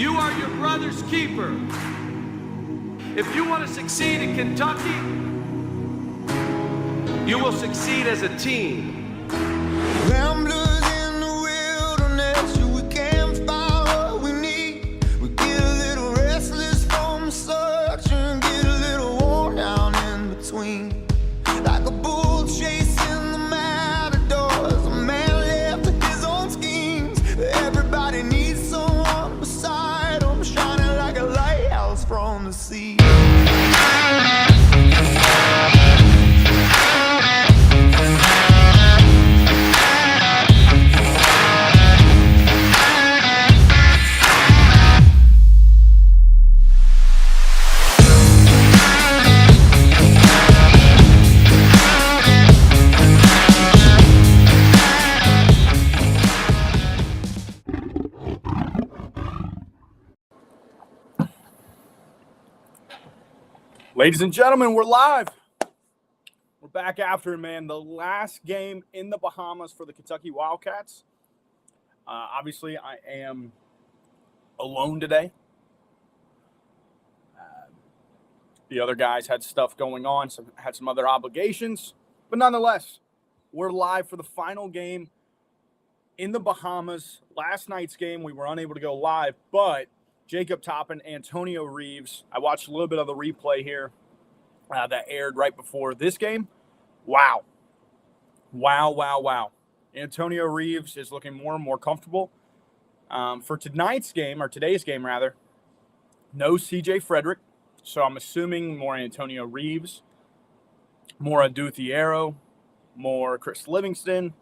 You are your brother's keeper. If you want to succeed in Kentucky, you will succeed as a team. Ramblers in the wilderness, we can't find what we need. We get a little restless from the search and get a little worn down in between. Like a bull chasing the matadors, a man left to his own schemes. Everybody needs someone beside him, shining like a lighthouse from the sea. Ladies and gentlemen, we're live. We're back after it, man. The last game in the Bahamas for the Kentucky Wildcats. Obviously, I am alone today. The other guys had stuff going on, had some other obligations. But nonetheless, we're live for the final game in the Bahamas. Last night's game, we were unable to go live, but Jacob Toppin, Antonio Reeves. I watched a little bit of the replay here that aired right before this game. Wow. Antonio Reeves is looking more and more comfortable. For today's game, no CJ Frederick. So I'm assuming more Antonio Reeves, more Aduthiero, more Chris Livingston,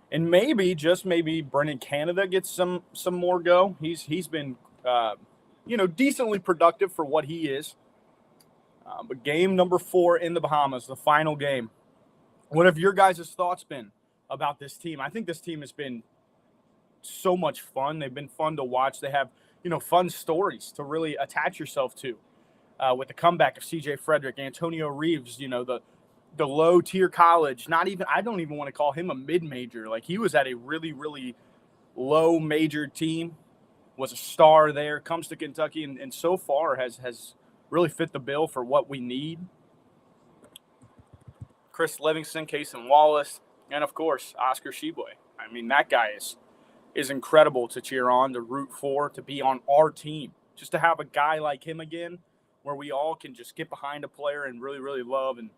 and just maybe Brennan Canada gets some more go. He's been decently productive for what he is. But game number 4 in the Bahamas, the final game. What have your guys' thoughts been about this team? I think this team has been so much fun. They've been fun to watch. They have, fun stories to really attach yourself to. With the comeback of CJ Frederick, Antonio Reeves, the low-tier college. I don't even want to call him a mid-major. Like, he was at a really, really low major team. Was a star there, comes to Kentucky, and so far has really fit the bill for what we need. Chris Livingston, Cason Wallace, and, of course, Oscar Sheboy. I mean, that guy is incredible to cheer on, to root for, to be on our team. Just to have a guy like him again where we all can just get behind a player and really, really love and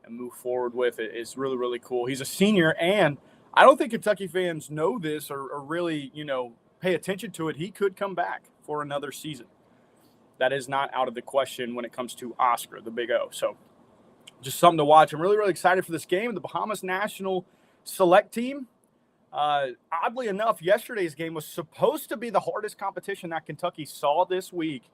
move forward with it is really, really cool. He's a senior, and I don't think Kentucky fans know this or really, pay attention to it. He could come back for another season. That is not out of the question when it comes to Oscar, the Big O. So just something to watch. I'm really, really excited for this game. The Bahamas National Select Team, oddly enough, yesterday's game was supposed to be the hardest competition that Kentucky saw this week.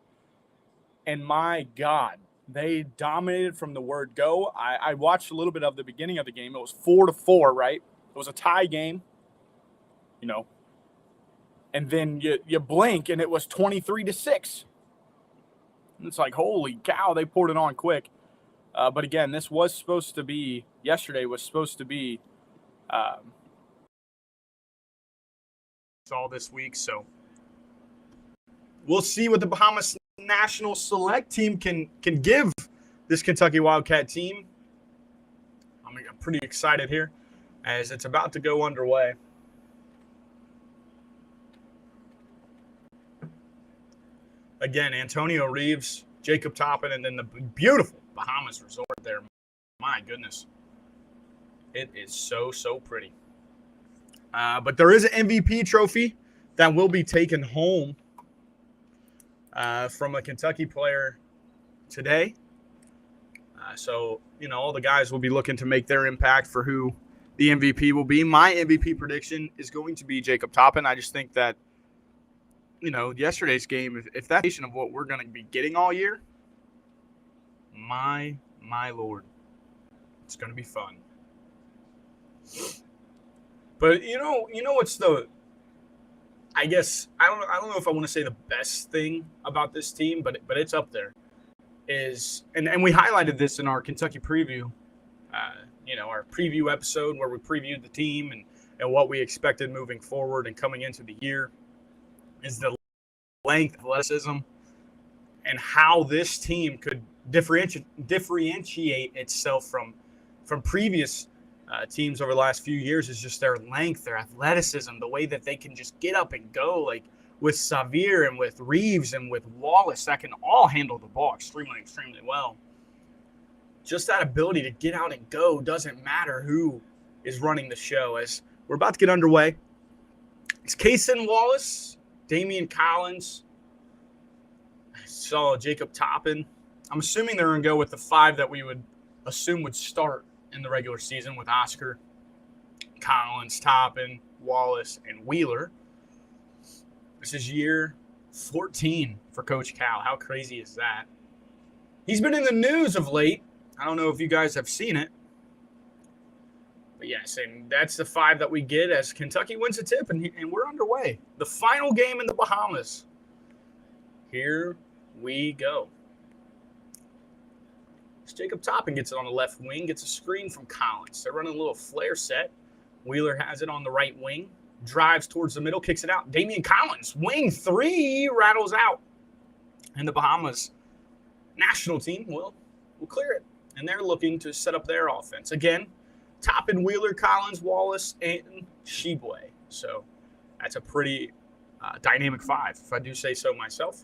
And my God, they dominated from the word go. I watched a little bit of the beginning of the game. It was 4-4, right? It was a tie game, And then you blink, and it was 23-6. And it's like, holy cow, they poured it on quick. But again, yesterday was supposed to be all this week. So we'll see what the Bahamas National Select Team can give this Kentucky Wildcat team. I'm pretty excited here as it's about to go underway. Again, Antonio Reeves, Jacob Toppin, and then the beautiful Bahamas resort there. My goodness. It is so, so pretty. But there is an MVP trophy that will be taken home from a Kentucky player today. So, all the guys will be looking to make their impact for who the MVP will be. My MVP prediction is going to be Jacob Toppin. I just think that, yesterday's game, if that's of what we're going to be getting all year, my Lord, it's going to be fun. But what's I guess I don't know if I want to say the best thing about this team, but it's up there. And we highlighted this in our Kentucky preview, our preview episode where we previewed the team and what we expected moving forward and coming into the year, is the length, athleticism, and how this team could differentiate itself from previous teams over the last few years is just their length, their athleticism, the way that they can just get up and go, like with Xavier and with Reeves and with Wallace that can all handle the ball extremely, extremely well. Just that ability to get out and go doesn't matter who is running the show. As we're about to get underway, it's Kaysen Wallace, Damian Collins. I saw Jacob Toppin. I'm assuming they're going to go with the 5 that we would assume would start in the regular season with Oscar, Collins, Toppin, Wallace, and Wheeler. This is year 14 for Coach Cal. How crazy is that? He's been in the news of late. I don't know if you guys have seen it. But yes, and that's the 5 that we get as Kentucky wins the tip, and we're underway. The final game in the Bahamas. Here we go. Jacob Toppin gets it on the left wing, gets a screen from Collins. They're running a little flare set. Wheeler has it on the right wing, drives towards the middle, kicks it out. Damian Collins, wing 3, rattles out. And the Bahamas national team will clear it. And they're looking to set up their offense. Again, Toppin, Wheeler, Collins, Wallace, and Sheboy. So that's a pretty dynamic 5, if I do say so myself.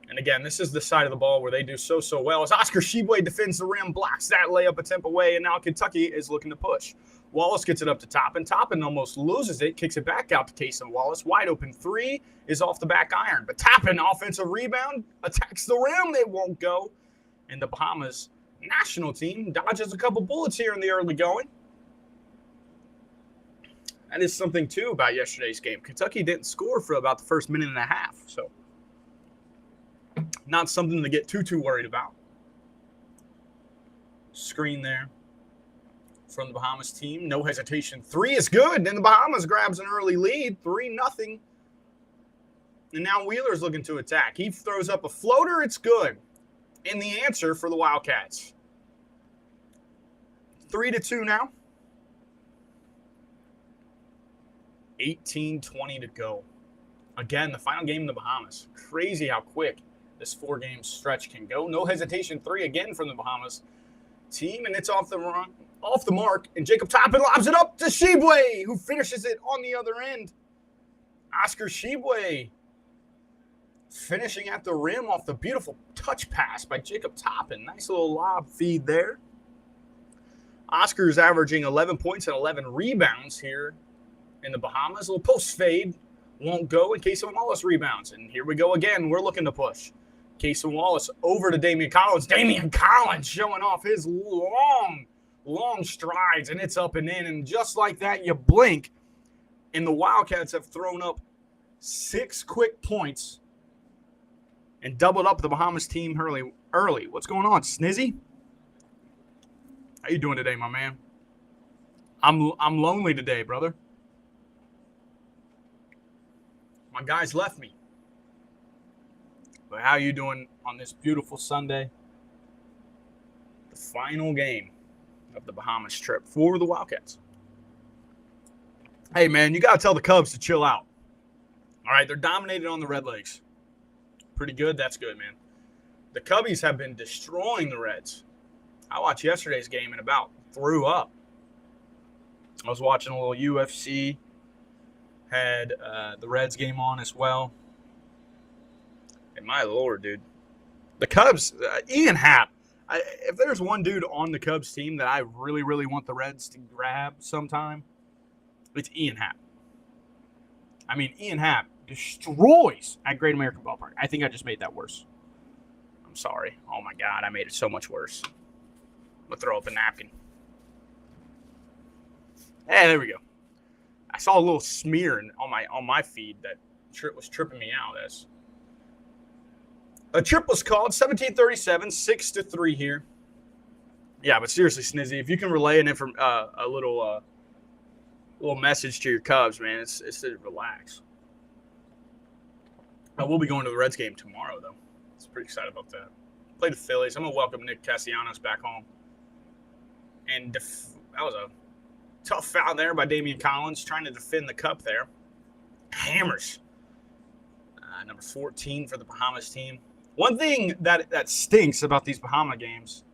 And again, this is the side of the ball where they do so well. As Oscar Sheboy defends the rim, blocks that layup attempt away, and now Kentucky is looking to push. Wallace gets it up to Toppin. Toppin almost loses it, kicks it back out to Kaysen Wallace. Wide open 3 is off the back iron. But Toppin, offensive rebound, attacks the rim. They won't go. And the Bahamas national team dodges a couple bullets here in the early going. That is something, too, about yesterday's game. Kentucky didn't score for about the first minute and a half, so not something to get too worried about. Screen there from the Bahamas team. No hesitation. 3 is good. Then the Bahamas grabs an early lead. 3-0. And now Wheeler's looking to attack. He throws up a floater. It's good. And the answer for the Wildcats. 3-2 now. 18:20 to go. Again, the final game in the Bahamas. Crazy how quick this 4-game stretch can go. No hesitation. 3 again from the Bahamas team, and it's off the mark. And Jacob Toppin lobs it up to Sheboy, who finishes it on the other end. Oscar Sheboy finishing at the rim off the beautiful touch pass by Jacob Toppin. Nice little lob feed there. Oscar is averaging 11 points and 11 rebounds here in the Bahamas. A little post fade won't go, and Kaysen Wallace rebounds. And here we go again. We're looking to push. Kaysen Wallace over to Damian Collins. Damian Collins showing off his long strides, and it's up and in. And just like that, you blink, and the Wildcats have thrown up 6 quick points and doubled up the Bahamas team early. What's going on, Snizzy? How you doing today, my man? I'm lonely today, brother. My guys left me. But how you doing on this beautiful Sunday? The final game of the Bahamas trip for the Wildcats. Hey, man, you got to tell the Cubs to chill out. All right, they're dominated on the Redlegs. Pretty good. That's good, man. The Cubbies have been destroying the Reds. I watched yesterday's game and about threw up. I was watching a little UFC. Had the Reds game on as well. And my Lord, dude. The Cubs, Ian Happ. If there's one dude on the Cubs team that I really, really want the Reds to grab sometime, it's Ian Happ. I mean, Ian Happ destroys at Great American Ballpark. I think I just made that worse. I'm sorry. Oh, my God. I made it so much worse. I'm going to throw up a napkin. Hey, there we go. I saw a little smear on my feed that was tripping me out. As a trip was called, 17:37, 6-3 here. Yeah, but seriously, Snizzy, if you can relay a little message to your Cubs, man, it's to relax. I will be going to the Reds game tomorrow, though. I'm pretty excited about that. Play the Phillies. I'm going to welcome Nick Castellanos back home. And that was a tough foul there by Damian Collins, trying to defend the cup there. Hammers Number 14 for the Bahamas team. One thing that stinks about these Bahama games,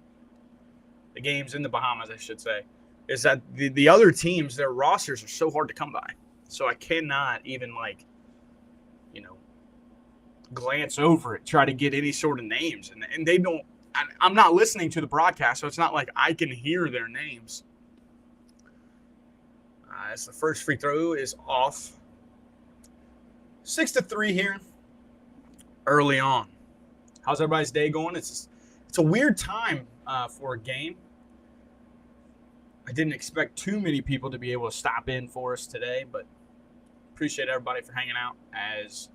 the games in the Bahamas, I should say, is that the other teams, their rosters are so hard to come by. So I cannot even, glance over it, try to get any sort of names. And they don't – I'm not listening to the broadcast, so it's not like I can hear their names. As the first free throw is off. 6-3 here early on. How's everybody's day going? It's a weird time for a game. I didn't expect too many people to be able to stop in for us today, but appreciate everybody for hanging out as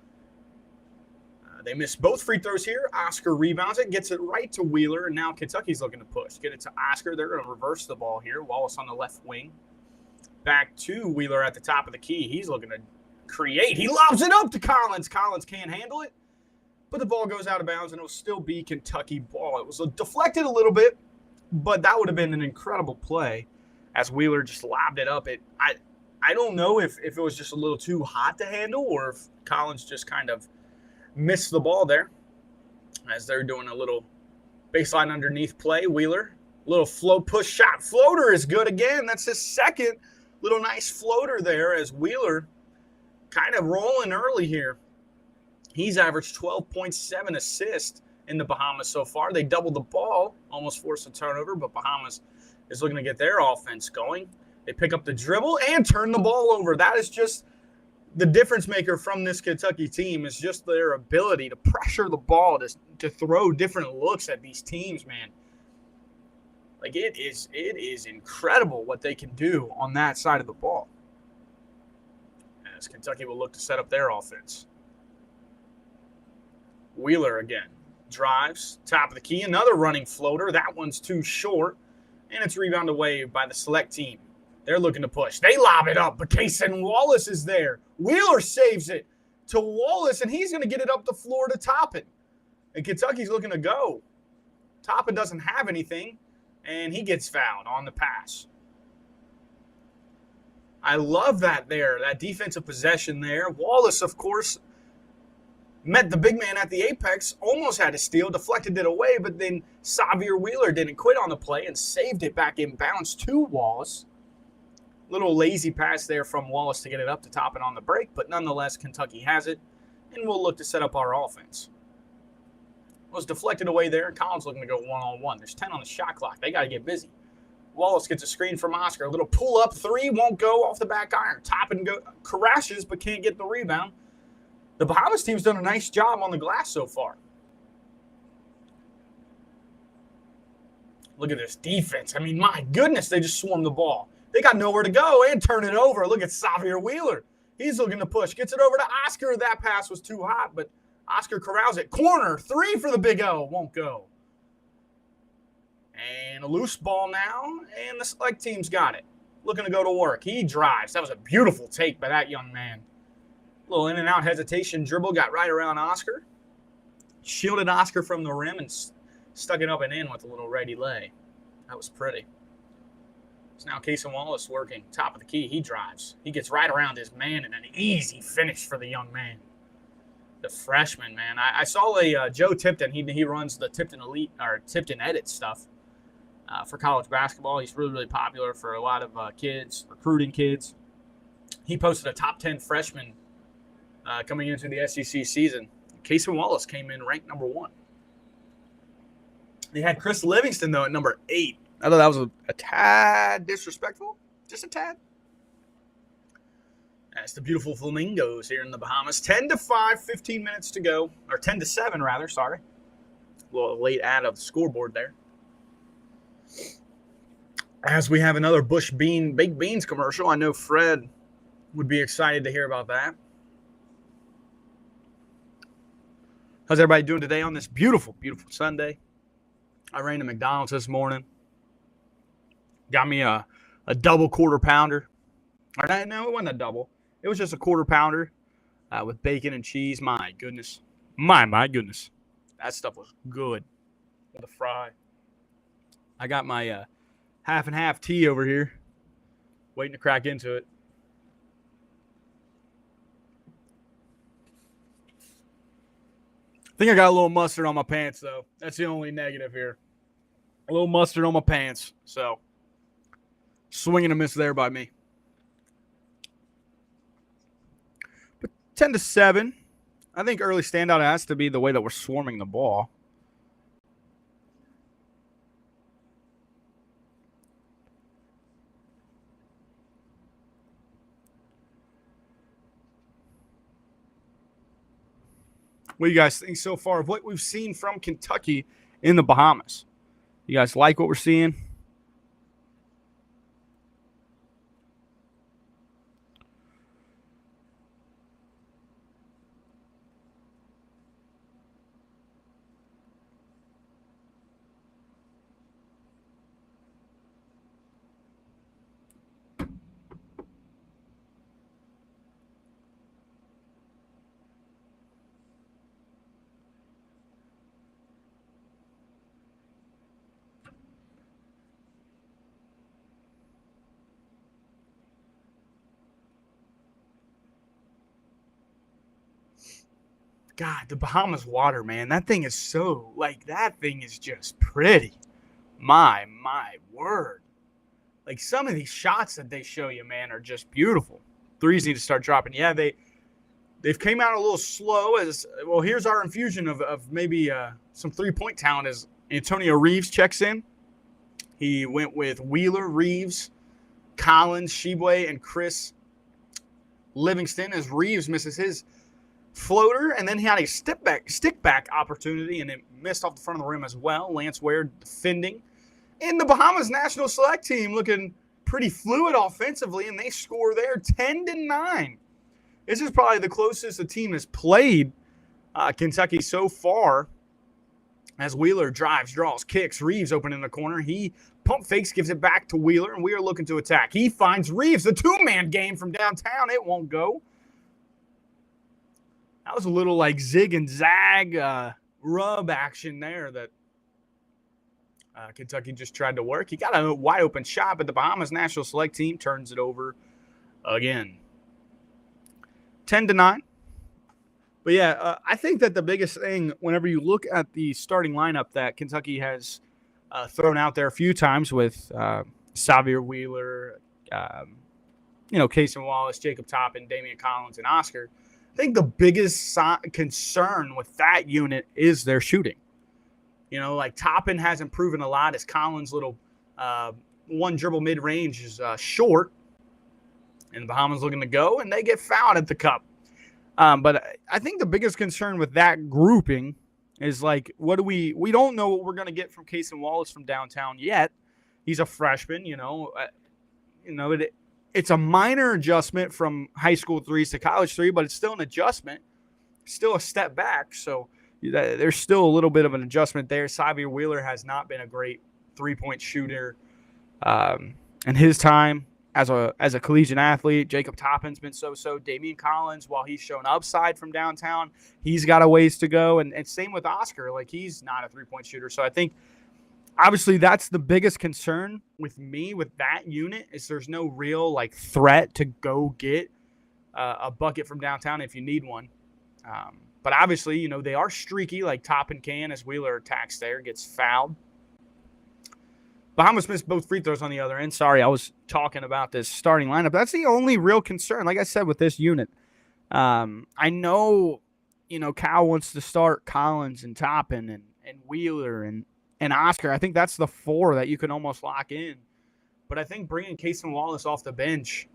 they missed both free throws here. Oscar rebounds it, gets it right to Wheeler, and now Kentucky's looking to push. Get it to Oscar. They're going to reverse the ball here. Wallace on the left wing. Back to Wheeler at the top of the key. He's looking to create. He lobs it up to Collins. Collins can't handle it, but the ball goes out of bounds, and it'll still be Kentucky ball. It was deflected a little bit, but that would have been an incredible play as Wheeler just lobbed it up. I don't know if it was just a little too hot to handle or if Collins just kind of missed the ball there as they're doing a little baseline underneath play. Wheeler, little float push shot. Floater is good again. That's his second little nice floater there as Wheeler kind of rolling early here. He's averaged 12.7 assists in the Bahamas so far. They doubled the ball, almost forced a turnover, but Bahamas is looking to get their offense going. They pick up the dribble and turn the ball over. That is just the difference maker from this Kentucky team, is just their ability to pressure the ball, to throw different looks at these teams, man. Like, it is incredible what they can do on that side of the ball. As Kentucky will look to set up their offense. Wheeler again. Drives, top of the key, another running floater. That one's too short, and it's rebounded away by the select team. They're looking to push. They lob it up, but Cason Wallace is there. Wheeler saves it to Wallace, and he's going to get it up the floor to Toppin. And Kentucky's looking to go. Toppin doesn't have anything, and he gets fouled on the pass. I love that there, that defensive possession there. Wallace, of course, met the big man at the apex, almost had a steal, deflected it away, but then Xavier Wheeler didn't quit on the play and saved it back in bounds to Wallace. Little lazy pass there from Wallace to get it up to Toppin on the break, but nonetheless, Kentucky has it, and we'll look to set up our offense. It was deflected away there, and Collins looking to go one-on-one. There's 10 on the shot clock. They got to get busy. Wallace gets a screen from Oscar. A little pull-up three, won't go off the back iron. Toppin crashes, but can't get the rebound. The Bahamas team's done a nice job on the glass so far. Look at this defense. I mean, my goodness, they just swarm the ball. They got nowhere to go and turn it over. Look at Xavier Wheeler. He's looking to push. Gets it over to Oscar. That pass was too hot, but Oscar corrals it. Corner, three for the Big O. Won't go. And a loose ball now, and the select team's got it. Looking to go to work. He drives. That was a beautiful take by that young man. A little in and out hesitation dribble. Got right around Oscar. Shielded Oscar from the rim and stuck it up and in with a little ready lay. That was pretty. It's now Cason Wallace working. Top of the key. He drives. He gets right around his man and an easy finish for the young man. The freshman, man. I saw Joe Tipton. He runs the Tipton Elite or Tipton Edit stuff for college basketball. He's really, really popular for a lot of kids, recruiting kids. He posted a top 10 freshman coming into the SEC season. Cason Wallace came in ranked number 1. They had Chris Livingston, though, at number 8. I thought that was a tad disrespectful. Just a tad. That's the beautiful Flamingos here in the Bahamas. 10-5, 15 minutes to go. Or 10-7, rather, sorry. A little late ad of the scoreboard there. As we have another Baked Beans commercial. I know Fred would be excited to hear about that. How's everybody doing today on this beautiful, beautiful Sunday? I ran to McDonald's this morning. Got me a double quarter pounder. Or no, it wasn't a double. It was just a quarter pounder with bacon and cheese. My goodness. My goodness. That stuff was good. With a fry. I got my half and half tea over here. Waiting to crack into it. I think I got a little mustard on my pants, though. That's the only negative here. A little mustard on my pants. So, swing and a miss there by me. But 10-7. I think early standout has to be the way that we're swarming the ball. What do you guys think so far of what we've seen from Kentucky in the Bahamas? You guys like what we're seeing? God, the Bahamas water, man. That thing is so, that thing is just pretty. My word. Like, some of these shots that they show you, man, are just beautiful. Threes need to start dropping. Yeah, they've came out a little slow. As well, here's our infusion of maybe some three-point talent as Antonio Reeves checks in. He went with Wheeler, Reeves, Collins, Sheboy, and Chris Livingston as Reeves misses his floater, and then he had a stick back opportunity, and it missed off the front of the rim as well. Lance Ware defending. And the Bahamas national select team looking pretty fluid offensively, and they score there 10-9. This is probably the closest the team has played Kentucky so far. As Wheeler drives, draws, kicks, Reeves open in the corner. He pump fakes, gives it back to Wheeler, and we are looking to attack. He finds Reeves, the two-man game from downtown. It won't go. That was a little like zig and zag rub action there that Kentucky just tried to work. He got a wide open shot, but the Bahamas national select team turns it over again. 10-9. But yeah, I think that the biggest thing whenever you look at the starting lineup that Kentucky has thrown out there a few times with Xavier Wheeler, Cason Wallace, Jacob Toppin, Damian Collins, and Oscar, I think the biggest concern with that unit is their shooting. Toppin hasn't proven a lot as Collins' little one dribble mid-range is short. And the Bahamas looking to go, and they get fouled at the cup. But I think the biggest concern with that grouping is, what do we don't know what we're going to get from Cason Wallace from downtown yet. He's a freshman, it's a minor adjustment from high school threes to college three, but it's still an adjustment, still a step back. So there's still a little bit of an adjustment there. Xavier Wheeler has not been a great three-point shooter in his time as a collegiate athlete. Jacob Toppin's been so-so. Damian Collins, while he's shown upside from downtown, he's got a ways to go. And same with Oscar. He's not a three-point shooter. So I think obviously that's the biggest concern with me with that unit is there's no real threat to go get a bucket from downtown if you need one. But obviously, they are streaky like Toppin can as Wheeler attacks there, gets fouled. Bahamas missed both free throws on the other end. Sorry, I was talking about this starting lineup. That's the only real concern, like I said, with this unit. I know, Cal wants to start Collins and Toppin and Wheeler and Oscar. I think that's the four that you can almost lock in. But I think bringing Cason Wallace off the bench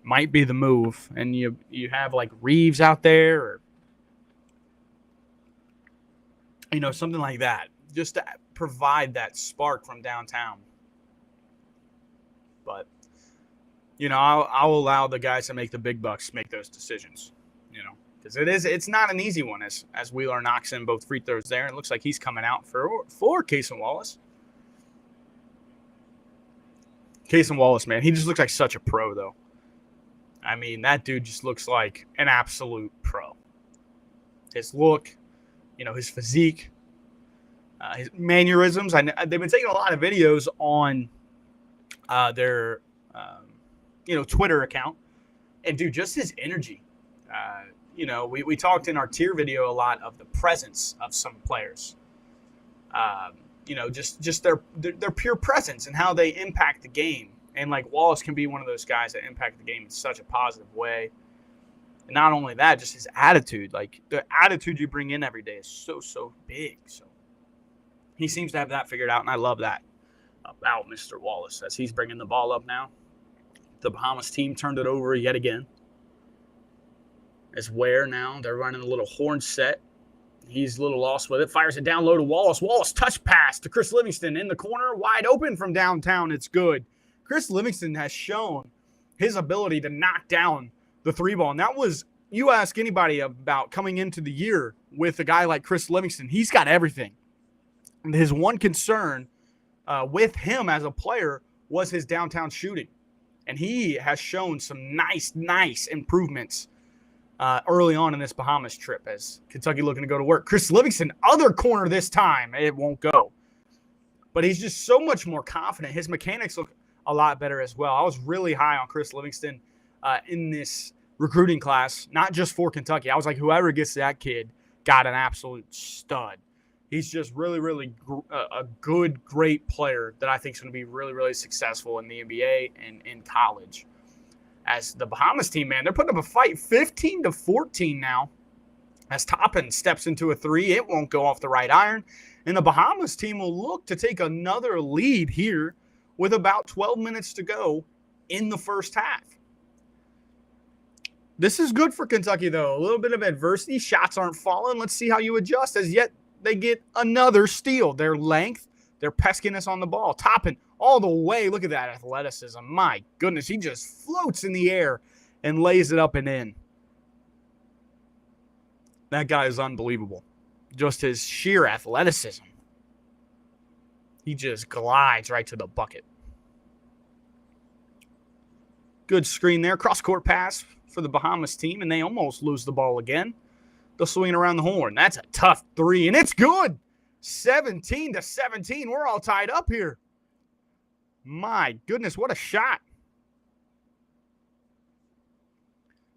might be the move. And you have Reeves out there or something like that, just to provide that spark from downtown. But I'll allow the guys to make the big bucks make those decisions, because it's not an easy one as Wheeler knocks in both free throws there. It looks like he's coming out for Cason Wallace. Cason Wallace, man, he just looks like such a pro, though. I mean, that dude just looks like an absolute pro. His look, his physique, his mannerisms. They've been taking a lot of videos on their, Twitter account. And, dude, just his energy. we talked in our tier video a lot of the presence of some players. Just their pure presence and how they impact the game. And like Wallace can be one of those guys that impact the game in such a positive way. And not only that, just his attitude. Like the attitude you bring in every day is so big. So he seems to have that figured out, and I love that about Mr. Wallace as he's bringing the ball up now. The Bahamas team turned it over yet again. As Ware now, they're running a little horn set. He's a little lost with it. Fires it down low to Wallace. Wallace touch pass to Chris Livingston in the corner. Wide open from downtown. It's good. Chris Livingston has shown his ability to knock down the three ball. And that was, you ask anybody about coming into the year with a guy like Chris Livingston, he's got everything. And his one concern with him as a player was his downtown shooting. And he has shown some nice improvements early on in this Bahamas trip as Kentucky looking to go to work. Chris Livingston, other corner this time. It won't go. But he's just so much more confident. His mechanics look a lot better as well. I was really high on Chris Livingston in this recruiting class, not just for Kentucky. I was like, whoever gets that kid got an absolute stud. He's just really a good, great player that I think is going to be really successful in the NBA and in college. As the Bahamas team, man, they're putting up a fight 15-14 now. As Toppin steps into a three, it won't go off the right iron. And the Bahamas team will look to take another lead here with about 12 minutes to go in the first half. This is good for Kentucky, though. A little bit of adversity. Shots aren't falling. Let's see how you adjust as yet they get another steal. Their length, their peskiness on the ball. Toppin all the way. Look at that athleticism. My goodness, he just floats in the air and lays it up and in. That guy is unbelievable. Just his sheer athleticism. He just glides right to the bucket. Good screen there. Cross-court pass for the Bahamas team, and they almost lose the ball again. They'll swing it around the horn. That's a tough three, and it's good. 17-17. We're all tied up here. My goodness, what a shot.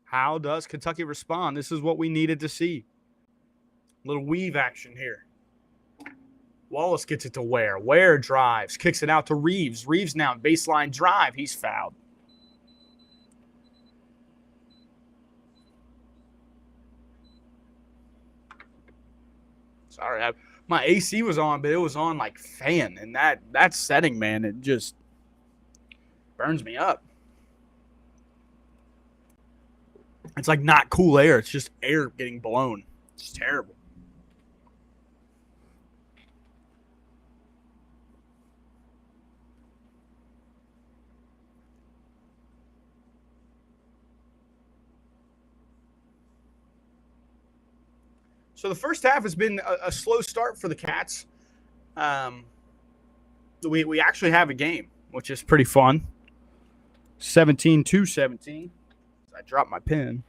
How does Kentucky respond? This is what we needed to see. Little weave action here. Wallace gets it to Ware. Ware drives, kicks it out to Reeves. Reeves now baseline drive. He's fouled. Sorry, my AC was on, but it was on like fan. And that setting, man, it just burns me up. It's like not cool air. It's just air getting blown. It's terrible. So the first half has been a slow start for the Cats. We actually have a game, which is pretty fun. 17-17. I dropped my pen.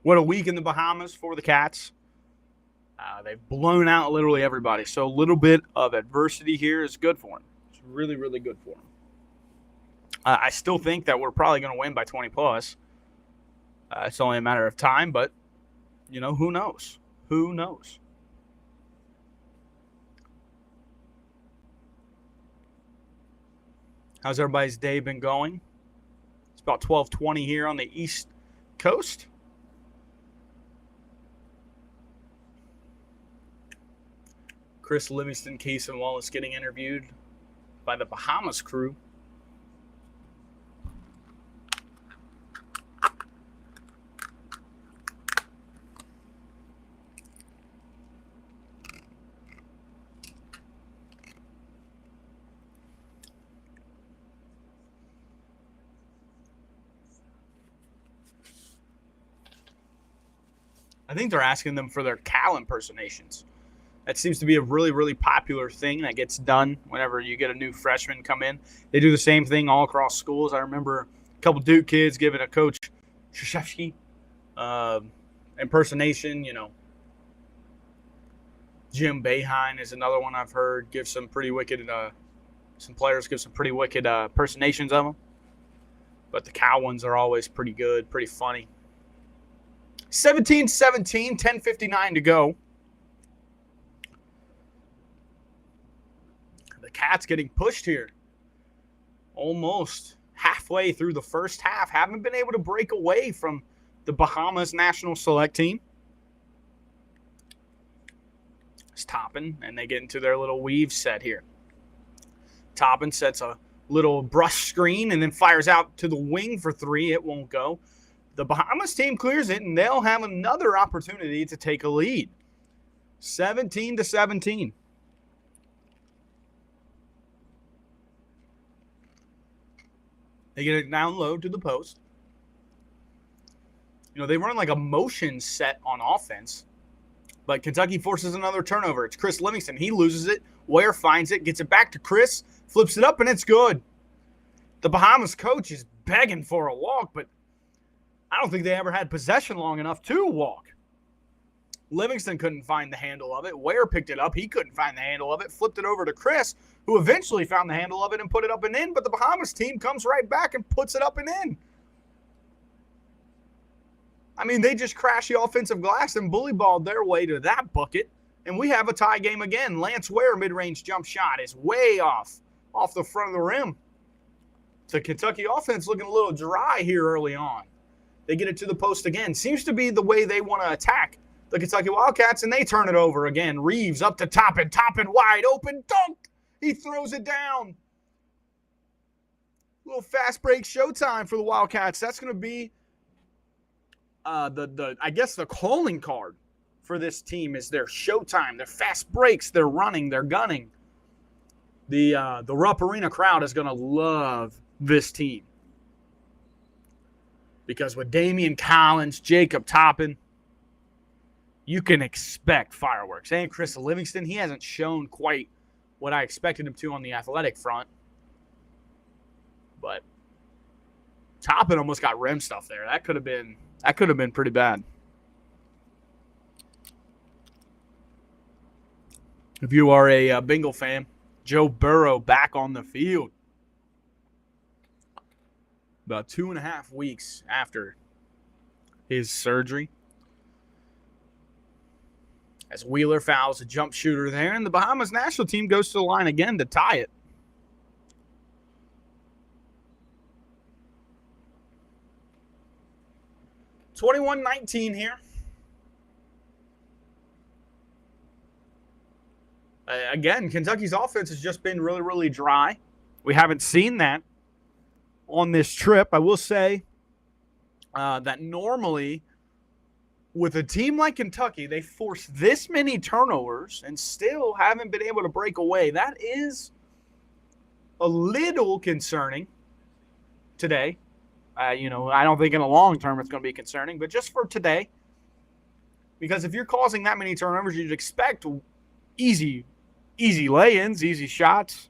What a week in the Bahamas for the Cats. They've blown out literally everybody. So a little bit of adversity here is good for them. It's really good for them. I still think that we're probably going to win by 20 plus. It's only a matter of time, but, who knows? Who knows? How's everybody's day been going? It's about 12:20 here on the East Coast. Chris Livingston, Case, and Wallace getting interviewed by the Bahamas crew. I think they're asking them for their Cal impersonations. That seems to be a really popular thing that gets done whenever you get a new freshman come in. They do the same thing all across schools. I remember a couple Duke kids giving a coach Krzyzewski impersonation. Jim Boeheim is another one I've heard give some pretty wicked Some players give some pretty wicked impersonations of them. But the Cal ones are always pretty good, pretty funny. 17-17, 10:59 to go. The Cats getting pushed here. Almost halfway through the first half. Haven't been able to break away from the Bahamas national select team. It's Toppin, and they get into their little weave set here. Toppin sets a little brush screen and then fires out to the wing for three. It won't go. The Bahamas team clears it, and they'll have another opportunity to take a lead. 17-17. They get it down low to the post. You know, they run like a motion set on offense. But Kentucky forces another turnover. It's Chris Livingston. He loses it. Ware finds it, gets it back to Chris, flips it up, and it's good. The Bahamas coach is begging for a walk, but I don't think they ever had possession long enough to walk. Livingston couldn't find the handle of it. Ware picked it up. He couldn't find the handle of it. Flipped it over to Chris, who eventually found the handle of it and put it up and in. But the Bahamas team comes right back and puts it up and in. I mean, they just crashed the offensive glass and bully balled their way to that bucket. And we have a tie game again. Lance Ware mid-range jump shot is way off the front of the rim. The Kentucky offense looking a little dry here early on. They get it to the post again. Seems to be the way they want to attack the Kentucky Wildcats, and they turn it over again. Reeves up to Toppin wide open, dunk. He throws it down. Little fast break showtime for the Wildcats. That's going to be I guess the calling card for this team is their showtime, their fast breaks, their running, their gunning. The Rupp Arena crowd is going to love this team. Because with Damian Collins, Jacob Toppin, you can expect fireworks. And Chris Livingston, he hasn't shown quite what I expected him to on the athletic front. But Toppin almost got rim stuff there. That could have been pretty bad. If you are a Bengal fan, Joe Burrow back on the field. About 2.5 weeks after his surgery. As Wheeler fouls a jump shooter there, and the Bahamas national team goes to the line again to tie it. (21-19) here. Again, Kentucky's offense has just been really, really dry. We haven't seen that on this trip. I will say that normally with a team like Kentucky, they force this many turnovers and still haven't been able to break away. That is a little concerning today. I don't think in the long term it's going to be concerning, but just for today, because if you're causing that many turnovers, you'd expect easy lay-ins, easy shots.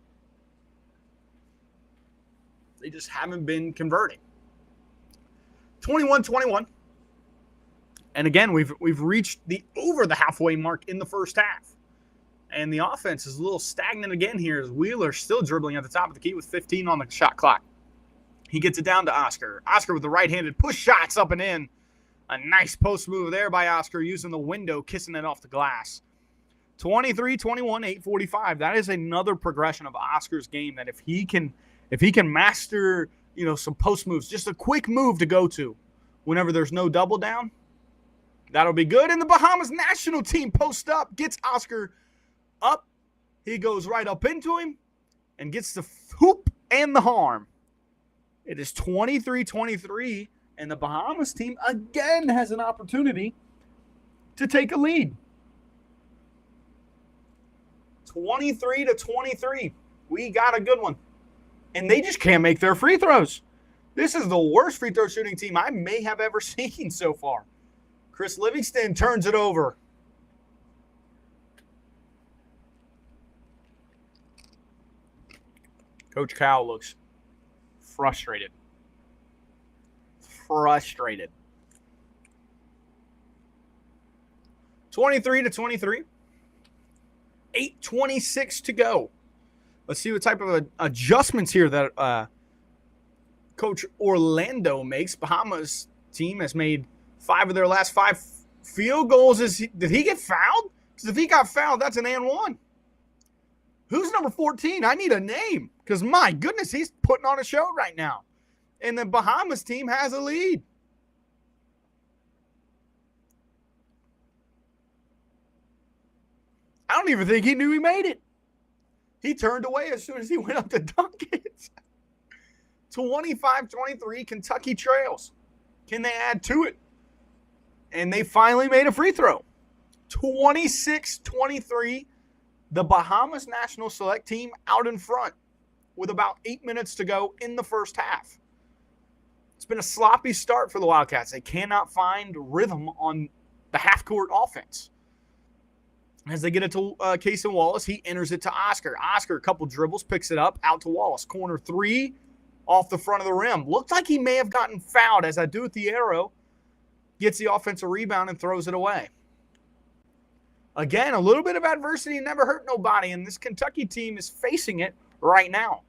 They just haven't been converting. 21-21. And again, we've reached over the halfway mark in the first half. And the offense is a little stagnant again here as Wheeler still dribbling at the top of the key with 15 on the shot clock. He gets it down to Oscar. Oscar with the right-handed push shots up and in. A nice post move there by Oscar using the window, kissing it off the glass. 23-21, 8:45. That is another progression of Oscar's game that if he can master, some post moves, just a quick move to go to whenever there's no double down, that'll be good. And the Bahamas national team post up, gets Oscar up. He goes right up into him and gets the hoop and the harm. It is 23-23, and the Bahamas team again has an opportunity to take a lead. 23-23. We got a good one. And they just can't make their free throws. This is the worst free throw shooting team I may have ever seen so far. Chris Livingston turns it over. Coach Cal looks frustrated. 23-23. 8:26 to go. Let's see what type of adjustments here that Coach Orlando makes. Bahamas team has made 5 of their last 5 field goals. Did he get fouled? Because if he got fouled, that's an and one. Who's number 14? I need a name because, my goodness, he's putting on a show right now. And the Bahamas team has a lead. I don't even think he knew he made it. He turned away as soon as he went up to dunk it. 25-23, Kentucky trails. Can they add to it? And they finally made a free throw. 26-23, the Bahamas national select team out in front with about 8 minutes to go in the first half. It's been a sloppy start for the Wildcats. They cannot find rhythm on the half-court offense. As they get it to Cason Wallace, he enters it to Oscar. Oscar, a couple dribbles, picks it up, out to Wallace. Corner 3, off the front of the rim. Looked like he may have gotten fouled, as I do with the arrow. Gets the offensive rebound and throws it away. Again, a little bit of adversity never hurt nobody, and this Kentucky team is facing it right now.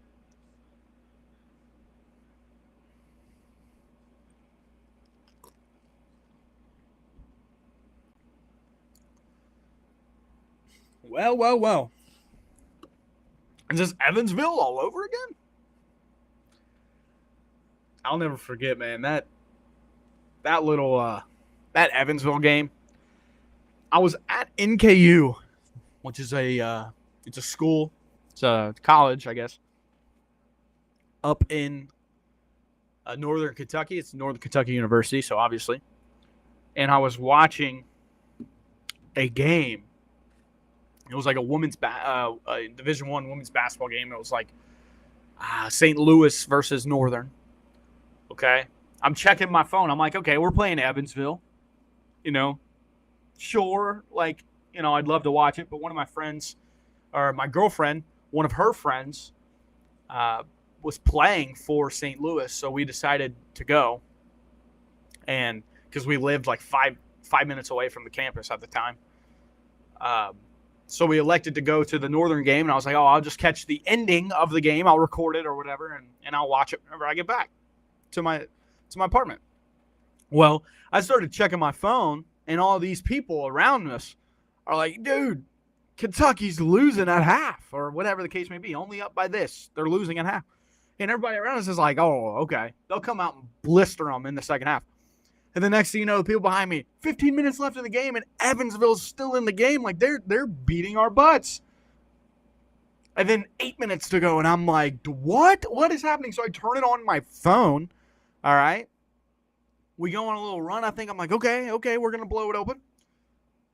Well. Is this Evansville all over again? I'll never forget, man, that little that Evansville game. I was at NKU, which is it's a school, it's a college, I guess, up in northern Kentucky. It's Northern Kentucky University, so obviously. And I was watching a game. It was like a women's Division I women's basketball game. It was like St. Louis versus Northern. Okay, I'm checking my phone. I'm like, okay, we're playing Evansville. Sure, I'd love to watch it, but one of my friends, or my girlfriend, one of her friends, was playing for St. Louis, so we decided to go. And because we lived like five minutes away from the campus at the time. So we elected to go to the Northern game, and I was like, I'll just catch the ending of the game. I'll record it or whatever, and I'll watch it whenever I get back to my apartment. Well, I started checking my phone, and all these people around us are like, dude, Kentucky's losing at half, or whatever the case may be, only up by this. They're losing at half. And everybody around us is like, oh, okay. They'll come out and blister them in the second half. And the next thing you know, the people behind me, 15 minutes left in the game, and Evansville's still in the game. Like, they're beating our butts. And then 8 minutes to go, and I'm like, what? What is happening? So I turn it on my phone, all right? We go on a little run, I think. I'm like, okay, we're going to blow it open.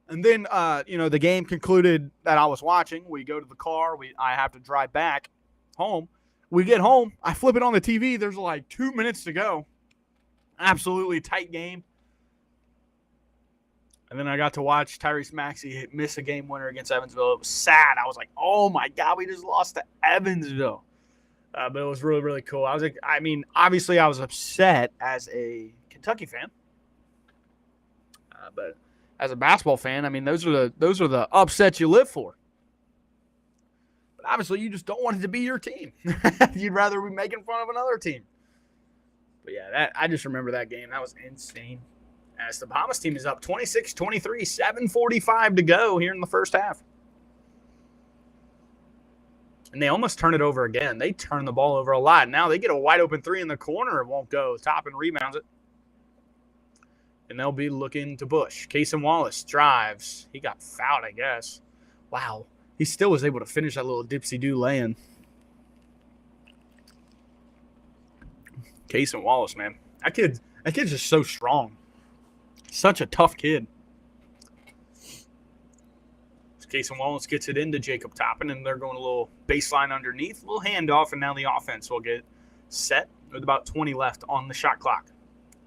And then, the game concluded that I was watching. We go to the car. I have to drive back home. We get home. I flip it on the TV. There's like 2 minutes to go. Absolutely tight game. And then I got to watch Tyrese Maxey miss a game winner against Evansville. It was sad. I was like, oh, my God, we just lost to Evansville. But it was really, really cool. I was like, obviously I was upset as a Kentucky fan. But as a basketball fan, those are the upsets you live for. But obviously you just don't want it to be your team. You'd rather be making fun of another team. But yeah, I just remember that game. That was insane. As the Bahamas team is up 26-23, 7:45 to go here in the first half. And they almost turn it over again. They turn the ball over a lot. Now they get a wide open 3 in the corner. It won't go. Toppin rebounds it. And they'll be looking to Bush. Cason Wallace drives. He got fouled, I guess. Wow. He still was able to finish that little dipsy-do lay-in. Cason Wallace, man. That kid's just so strong. Such a tough kid. Cason Wallace gets it into Jacob Toppin, and they're going a little baseline underneath, a little handoff, and now the offense will get set with about 20 left on the shot clock.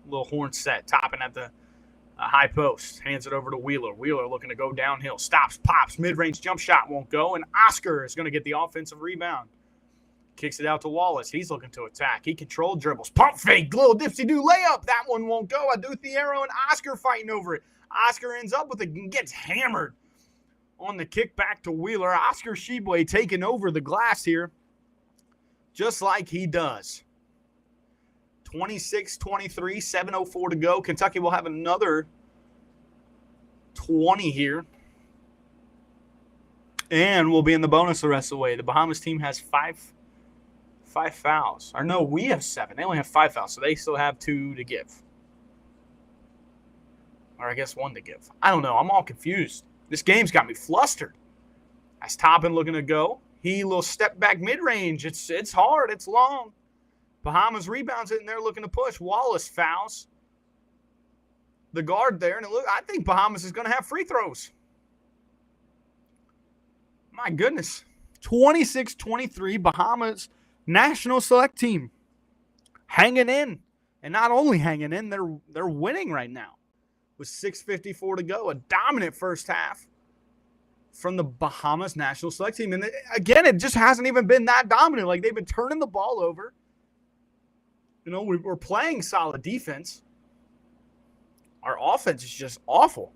A little horn set. Toppin at the high post. Hands it over to Wheeler. Wheeler looking to go downhill. Stops, pops. Mid-range jump shot won't go, and Oscar is going to get the offensive rebound. Kicks it out to Wallace. He's looking to attack. He controlled dribbles. Pump fake. Little dipsy-do layup. That one won't go. I do with the arrow, and Oscar fighting over it. Oscar ends up with it and gets hammered. on the kick back to Wheeler. Oscar Sheboy taking over the glass here, just like he does. 26-23, 7:04 to go. Kentucky will have another 20 here. And we'll be in the bonus the rest of the way. The Bahamas team has five fouls. Or no, we have 7. They only have 5 fouls, so they still have 2 to give. Or I guess 1 to give. I don't know. I'm all confused. This game's got me flustered. That's Toppin looking to go. He little step back mid-range. It's hard. It's long. Bahamas rebounds it, and they're looking to push. Wallace fouls the guard there. And I think Bahamas is going to have free throws. My goodness. 26-23, Bahamas national select team hanging in. And not only hanging in, they're winning right now with 6:54 to go. A dominant first half from the Bahamas national select team. And again, it just hasn't even been that dominant. Like, they've been turning the ball over. You know, we're playing solid defense. Our offense is just awful.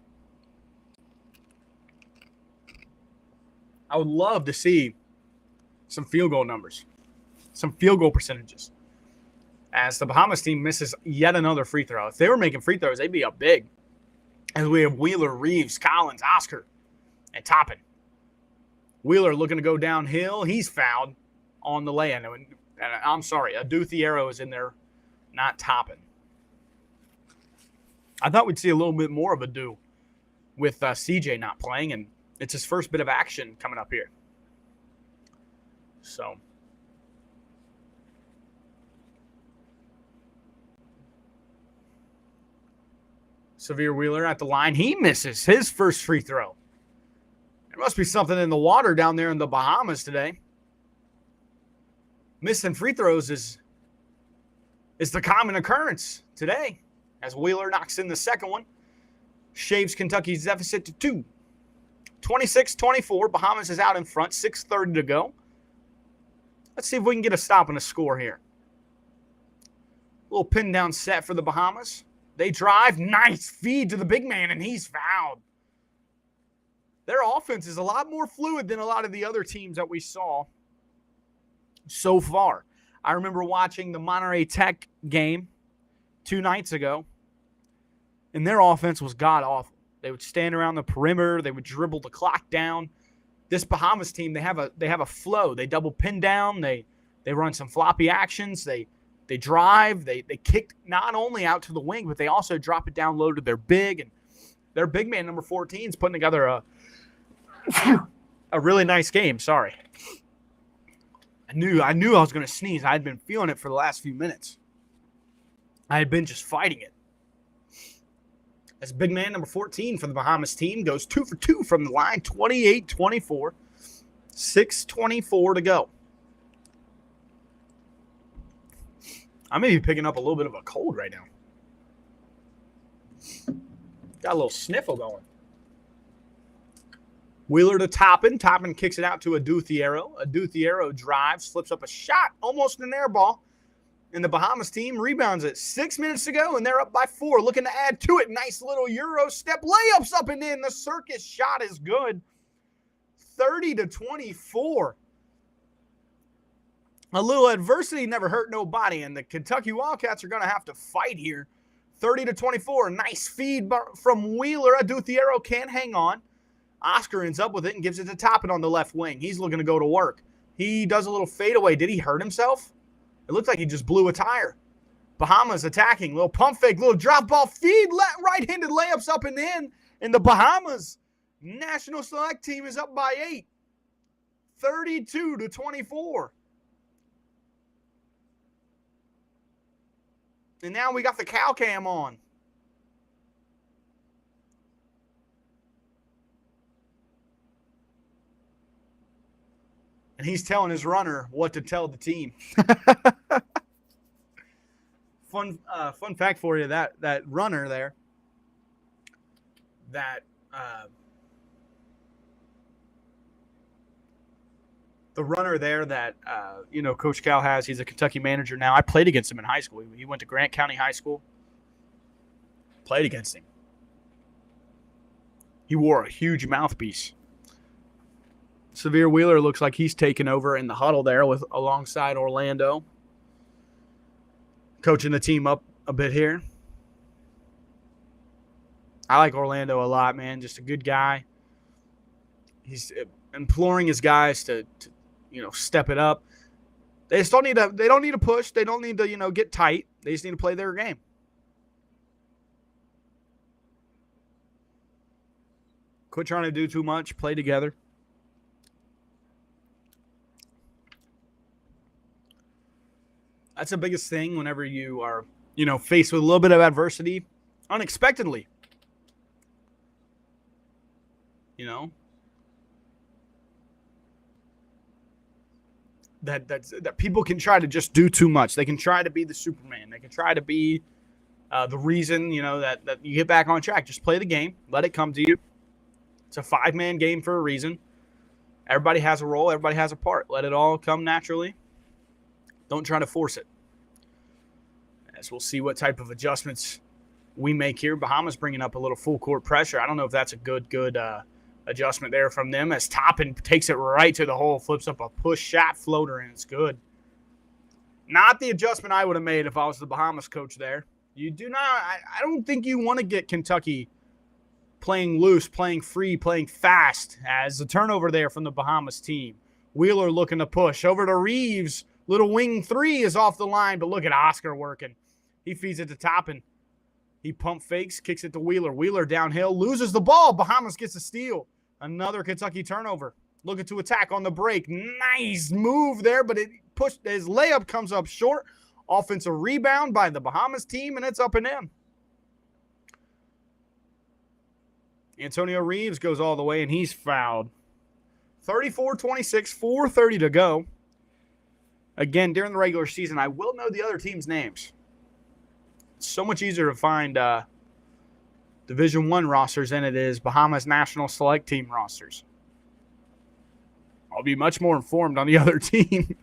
I would love to see some field goal numbers, some field goal percentages, as the Bahamas team misses yet another free throw. If they were making free throws, they'd be up big. As we have Wheeler, Reeves, Collins, Oscar, and Toppin. Wheeler looking to go downhill. He's fouled on the lay-in. And I'm sorry, Aduthiero is in there, not Toppin. I thought we'd see a little bit more of Adu with CJ not playing, and it's his first bit of action coming up here. So, Severe Wheeler at the line. He misses his first free throw. There must be something in the water down there in the Bahamas today. Missing free throws is the common occurrence today, as Wheeler knocks in the second one. Shaves Kentucky's deficit to 2. 26-24. Bahamas is out in front. 6:30 to go. Let's see if we can get a stop and a score here. Little pin down set for the Bahamas. They drive. Nice feed to the big man, and he's fouled. Their offense is a lot more fluid than a lot of the other teams that we saw so far. I remember watching the Monterey Tech game 2 nights ago, and their offense was god-awful. They would stand around the perimeter. They would dribble the clock down. This Bahamas team, they have a flow. They double pin down. They run some floppy actions. They drive. They kick not only out to the wing, but they also drop it down low to their big. And their big man, number 14, is putting together a really nice game. Sorry. I knew I was going to sneeze. I had been feeling it for the last few minutes. I had been just fighting it. As big man number 14 for the Bahamas team goes 2 for 2 from the line, 28-24, 6:24 to go. I may be picking up a little bit of a cold right now. Got a little sniffle going. Wheeler to Toppin. Toppin kicks it out to Aduthiero. Aduthiero drives, flips up a shot, almost an air ball. And the Bahamas team rebounds it. 6 minutes to go, and they're up by 4. Looking to add to it. Nice little Euro step. Layups up and in. The circus shot is good. 30-24. A little adversity never hurt nobody, and the Kentucky Wildcats are going to have to fight here. 30-24. Nice feed from Wheeler. Aduthiero can't hang on. Oscar ends up with it and gives it to Toppin on the left wing. He's looking to go to work. He does a little fadeaway. Did he hurt himself? It looks like he just blew a tire. Bahamas attacking. Little pump fake, little drop ball feed, right-handed layups up and in. And the Bahamas national select team is up by 8. 32-24. And now we got the cow cam on. And he's telling his runner what to tell the team. Fun fact for you, that runner there, Coach Cal has, he's a Kentucky manager now. I played against him in high school. He went to Grant County High School. Played against him. He wore a huge mouthpiece Severe Wheeler looks like he's taken over in the huddle there with alongside Orlando, coaching the team up a bit here. I like Orlando a lot, man. Just a good guy. He's imploring his guys to step it up. They just don't need to. They don't need to push. They don't need to, get tight. They just need to play their game. Quit trying to do too much. Play together. That's the biggest thing whenever you are, faced with a little bit of adversity unexpectedly. That people can try to just do too much. They can try to be the Superman. They can try to be the reason, that you get back on track. Just play the game. Let it come to you. It's a 5-man game for a reason. Everybody has a role. Everybody has a part. Let it all come naturally. Don't try to force it. As we'll see what type of adjustments we make here. Bahamas bringing up a little full court pressure. I don't know if that's a good adjustment there from them as Toppin takes it right to the hole, flips up a push shot floater, and it's good. Not the adjustment I would have made if I was the Bahamas coach there. You do not. I don't think you want to get Kentucky playing loose, playing free, playing fast as the turnover there from the Bahamas team. Wheeler looking to push over to Reeves. Little wing three is off the line, but look at Oscar working. He feeds it to Toppin. He pump fakes, kicks it to Wheeler. Wheeler downhill, loses the ball. Bahamas gets a steal. Another Kentucky turnover. Looking to attack on the break. Nice move there, but his layup comes up short. Offensive rebound by the Bahamas team, and it's up and in. Antonio Reeves goes all the way, and he's fouled. 34-26, 4:30 to go. Again, during the regular season, I will know the other team's names. It's so much easier to find Division I rosters than it is Bahamas National Select Team rosters. I'll be much more informed on the other team.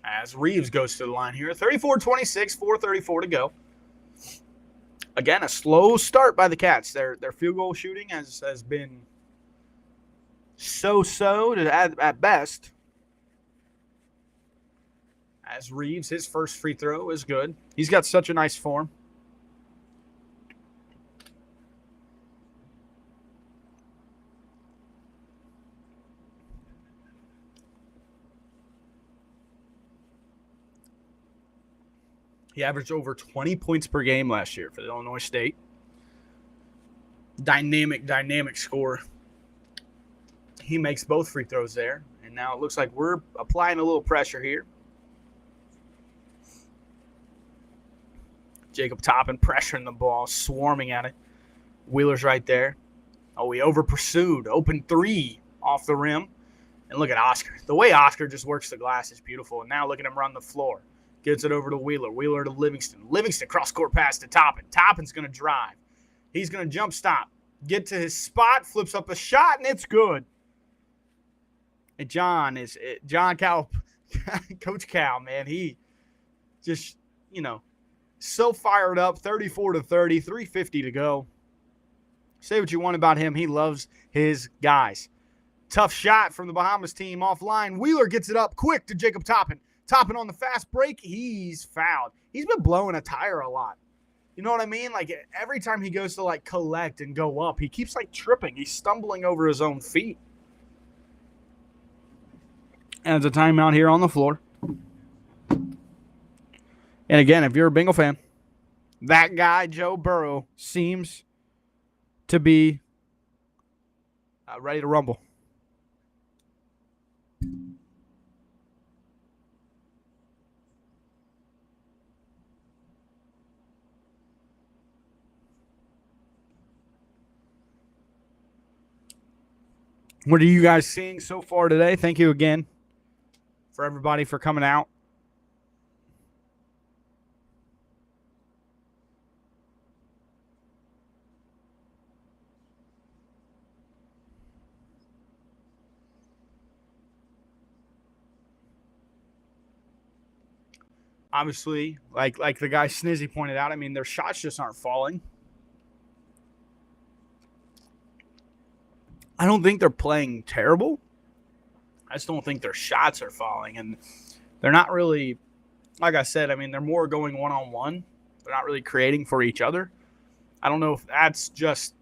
As Reeves goes to the line here. 34-26, 4:34 to go. Again, a slow start by the Cats. Their field goal shooting has been so-so at best. As Reeves, his first free throw is good. He's got such a nice form. He averaged over 20 points per game last year for Illinois State. Dynamic score. He makes both free throws there. And now it looks like we're applying a little pressure here. Jacob Toppin pressuring the ball, swarming at it. Wheeler's right there. Oh, he over-pursued. Open three off the rim. And look at Oscar. The way Oscar just works the glass is beautiful. And now look at him run the floor. Gets it over to Wheeler. Wheeler to Livingston. Livingston cross-court pass to Toppin. Toppin's going to drive. He's going to jump stop. Get to his spot. Flips up a shot, and it's good. And John Cal, Coach Cal, man, he just, so fired up. 34-30, 3:50 to go. Say what you want about him. He loves his guys. Tough shot from the Bahamas team offline. Wheeler gets it up quick to Jacob Toppin. Toppin on the fast break. He's fouled. He's been blowing a tire a lot. You know what I mean? Like, every time he goes to, collect and go up, he keeps, tripping. He's stumbling over his own feet. And it's a timeout here on the floor. And again, if you're a Bengal fan, that guy, Joe Burrow, seems to be ready to rumble. What are you guys seeing so far today? Thank you again for everybody for coming out. Obviously, like the guy Snizzy pointed out, I mean, their shots just aren't falling. I don't think they're playing terrible. I just don't think their shots are falling. And they're not really, like I said, I mean, they're more going one-on-one. They're not really creating for each other. I don't know if that's just,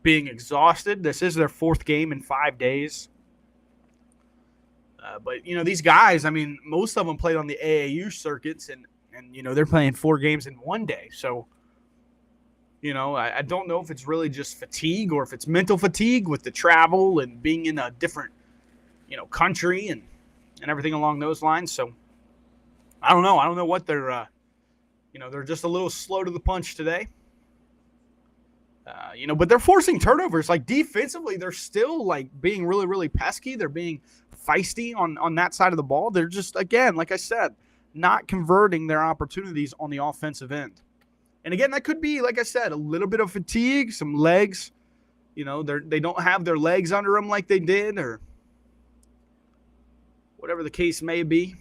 being exhausted. This is their 4th game in 5 days. But, these guys, I mean, most of them played on the AAU circuits, and they're playing 4 games in 1 day. So, I don't know if it's really just fatigue or if it's mental fatigue with the travel and being in a different, country and everything along those lines. So, I don't know. I don't know what they're, they're just a little slow to the punch today. But they're forcing turnovers. Like, defensively, they're still, like, being really, really pesky. They're being feisty on that side of the ball. They're just, again, like I said, not converting their opportunities on the offensive end. And, again, that could be, like I said, a little bit of fatigue, some legs. They don't have their legs under them like they did, or whatever the case may be.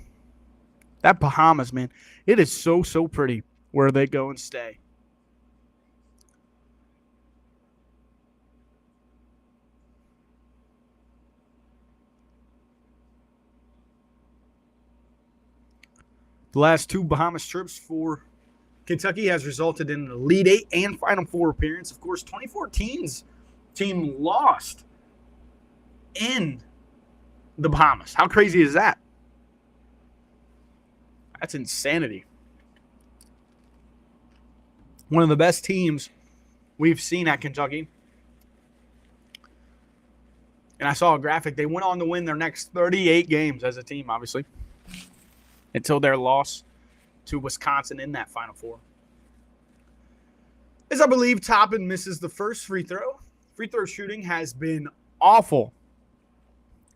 That Bahamas, man, it is so, so pretty where they go and stay. The last 2 Bahamas trips for Kentucky has resulted in an Elite 8 and Final Four appearance. Of course, 2014's team lost in the Bahamas. How crazy is that? That's insanity. One of the best teams we've seen at Kentucky. And I saw a graphic. They went on to win their next 38 games as a team, obviously, until their loss to Wisconsin in that Final Four. As I believe Toppin misses the first free throw. Free throw shooting has been awful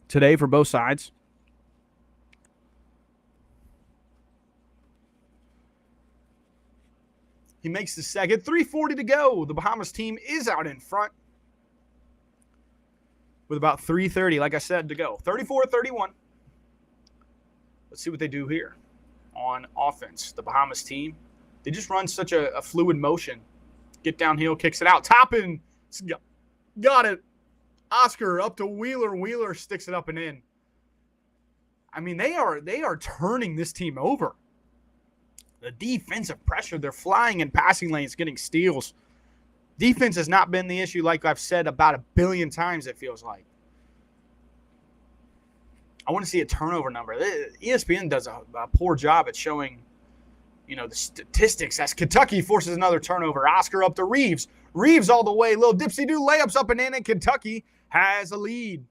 today for both sides. He makes the second. 3:40 to go. The Bahamas team is out in front with about 3:30, like I said, to go. 34-31. Let's see what they do here on offense. The Bahamas team, they just run such a fluid motion. Get downhill, kicks it out. Toppin got it. Oscar up to Wheeler. Wheeler sticks it up and in. I mean, they are turning this team over. The defensive pressure, they're flying in passing lanes, getting steals. Defense has not been the issue, like I've said about 1 billion times, it feels like. I want to see a turnover number. ESPN does a poor job at showing, the statistics as Kentucky forces another turnover. Oscar up to Reeves. Reeves all the way. Little dipsy-do layups up and in, and Kentucky has a lead.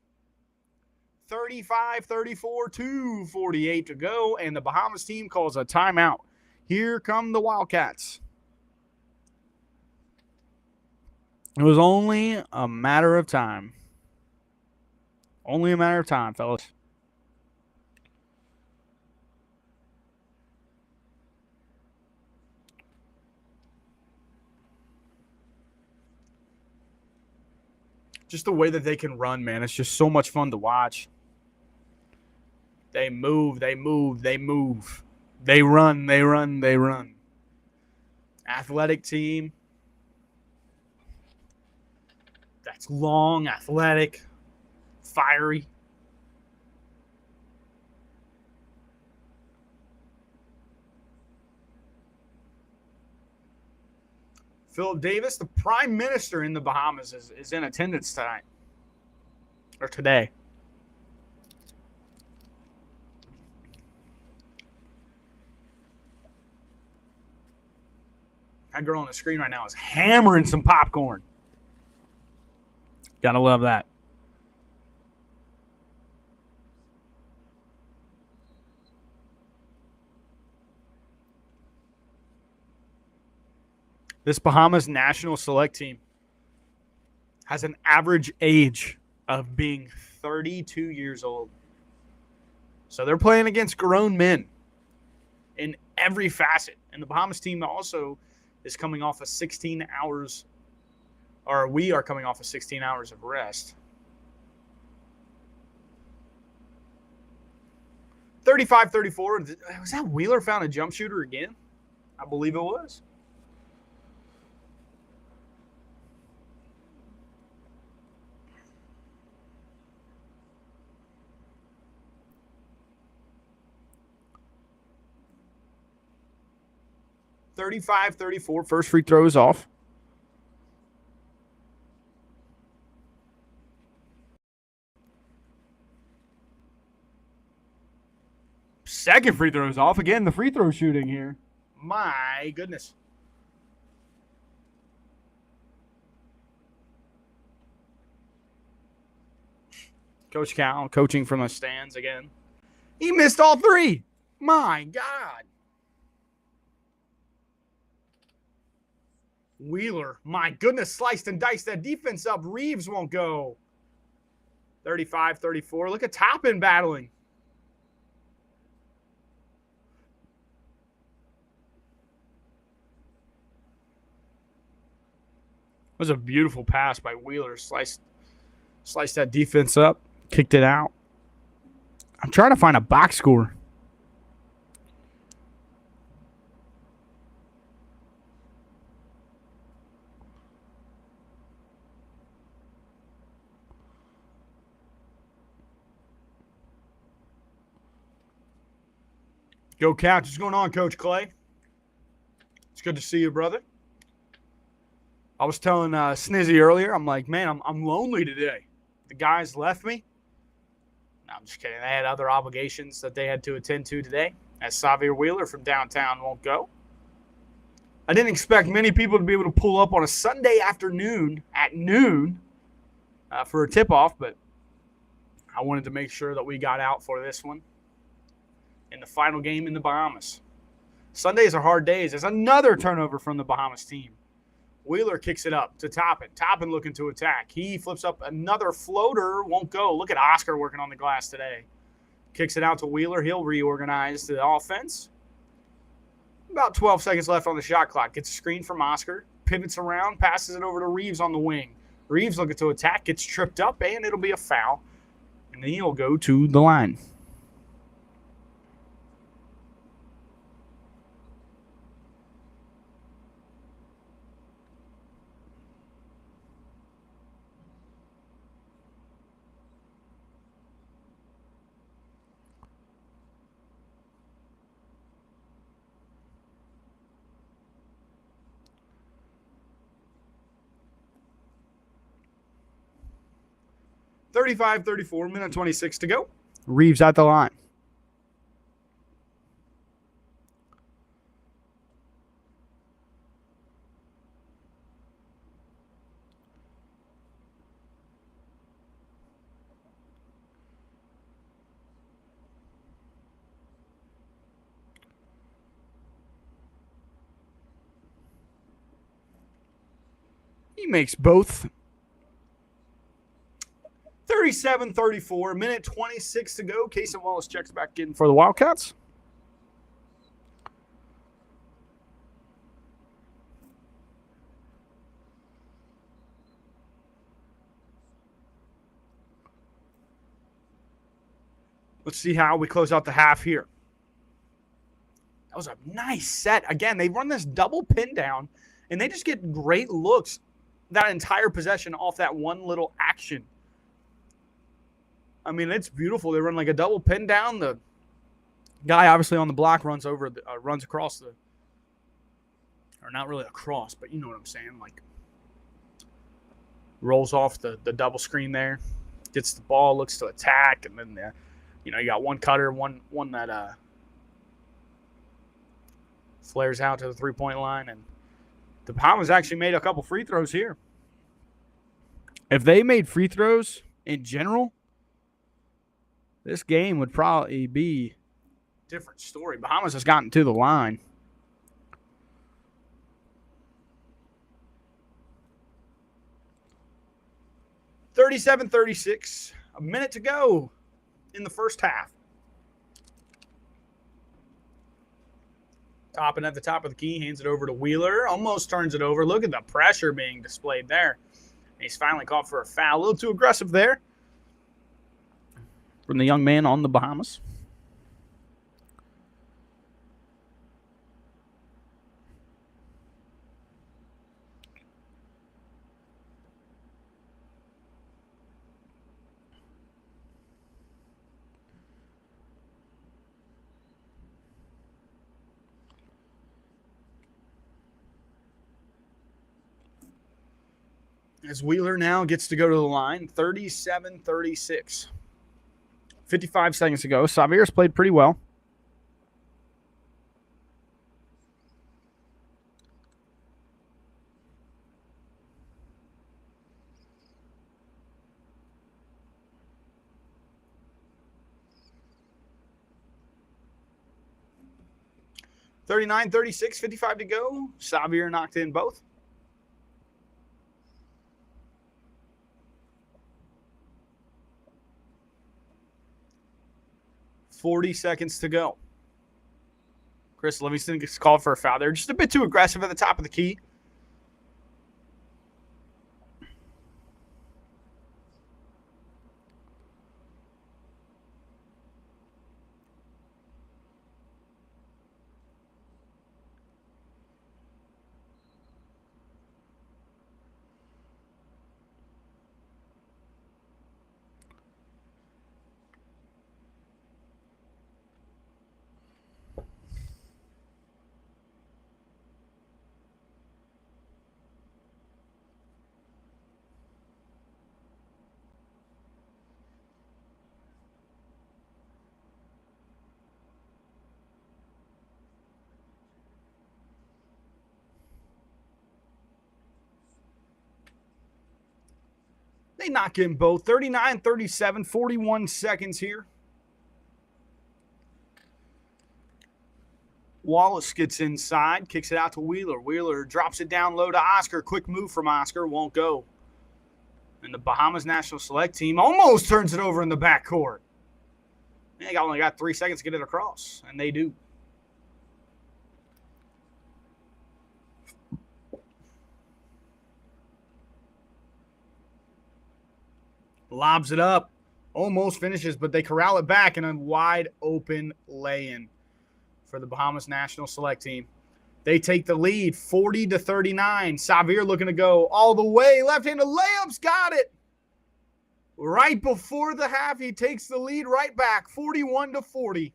35-34, 2:48 to go, and the Bahamas team calls a timeout. Here come the Wildcats. It was only a matter of time. Only a matter of time, fellas. Just the way that they can run, man. It's just so much fun to watch. They move, they move, they move. They run, they run, they run. Athletic team. That's long, athletic, fiery. Philip Davis, the prime minister in the Bahamas, is in attendance tonight. Or today. That girl on the screen right now is hammering some popcorn. Gotta love that. This Bahamas national select team has an average age of being 32 years old. So they're playing against grown men in every facet. And the Bahamas team also is coming off of 16 hours, or we are coming off of 16 hours of rest. 35-34. Was that Wheeler found a jump shooter again? I believe it was. 35-34. First free throw is off. Second free throw is off. Again, the free throw shooting here. My goodness. Coach Cal coaching from the stands again. He missed all three. My God. Wheeler, my goodness, sliced and diced that defense up. Reeves won't go. 35-34. Look at Toppin battling. It was a beautiful pass by Wheeler. Sliced that defense up, kicked it out. I'm trying to find a box score. Go Cats. What's going on, Coach Clay? It's good to see you, brother. I was telling Snizzy earlier, I'm like, man, I'm lonely today. The guys left me. No, I'm just kidding. They had other obligations that they had to attend to today, as Xavier Wheeler from downtown won't go. I didn't expect many people to be able to pull up on a Sunday afternoon at noon for a tip-off, but I wanted to make sure that we got out for this one in the final game in the Bahamas. Sundays are hard days. There's another turnover from the Bahamas team. Wheeler kicks it up to Toppin. Toppin looking to attack. He flips up another floater. Won't go. Look at Oscar working on the glass today. Kicks it out to Wheeler. He'll reorganize the offense. About 12 seconds left on the shot clock. Gets a screen from Oscar. Pivots around. Passes it over to Reeves on the wing. Reeves looking to attack. Gets tripped up, and it'll be a foul. And then he'll go to the line. 35-34, minute 26 to go. Reeves at the line. He makes both. 37-34, minute 26 to go. Cason Wallace checks back in for the Wildcats. Let's see how we close out the half here. That was a nice set. Again, they run this double pin down, and they just get great looks that entire possession off that one little action. I mean, it's beautiful. They run like a double pin down. The guy, obviously, on the block runs across the, or not really across, but you know what I'm saying. Like, rolls off the double screen there, gets the ball, looks to attack, and then, you got one cutter, one that flares out to the three-point line. And the Bahamas actually made a couple free throws here. If they made free throws in general, this game would probably be a different story. Bahamas has gotten to the line. $37-36, a minute to go in the first half. Toppin at the top of the key, hands it over to Wheeler, almost turns it over. Look at the pressure being displayed there. And he's finally called for a foul. A little too aggressive there from the young man on the Bahamas. As Wheeler now gets to go to the line, 37-36. 55 seconds to go. Xavier's played pretty well. (39-36), 55 to go. Xavier knocked in both. .40 seconds to go. Chris Livingston gets called for a foul there. Just a bit too aggressive at the top of the key. They knock in both. 39-37, 41 seconds here. Wallace gets inside, kicks it out to Wheeler. Wheeler drops it down low to Oscar. Quick move from Oscar, won't go. And the Bahamas national select team almost turns it over in the backcourt. They only got 3 seconds to get it across, and they do. Lobs it up. Almost finishes, but they corral it back in a wide open lay-in for the Bahamas national select team. They take the lead 40-39. Xavier looking to go all the way. Left-handed layups, got it. Right before the half, he takes the lead right back, 41-40.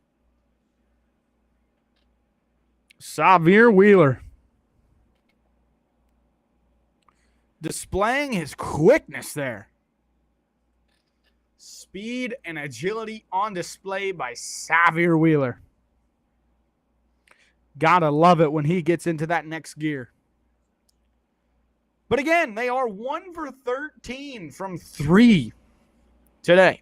Xavier Wheeler displaying his quickness there. Speed and agility on display by Xavier Wheeler. Gotta love it when he gets into that next gear. But again, they are 1 for 13 from 3 today.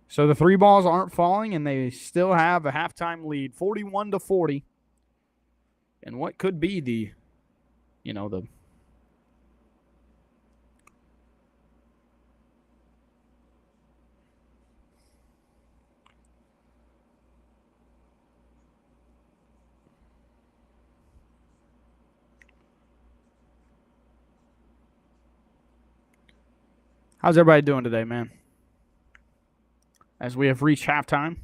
So the 3 balls aren't falling, and they still have a halftime lead, 41-40. And what could be the How's everybody doing today, man? As we have reached halftime.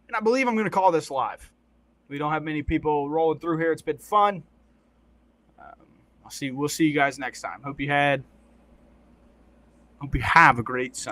And I believe I'm going to call this live. We don't have many people rolling through here. It's been fun. We'll see you guys next time. Hope you have a great Sunday.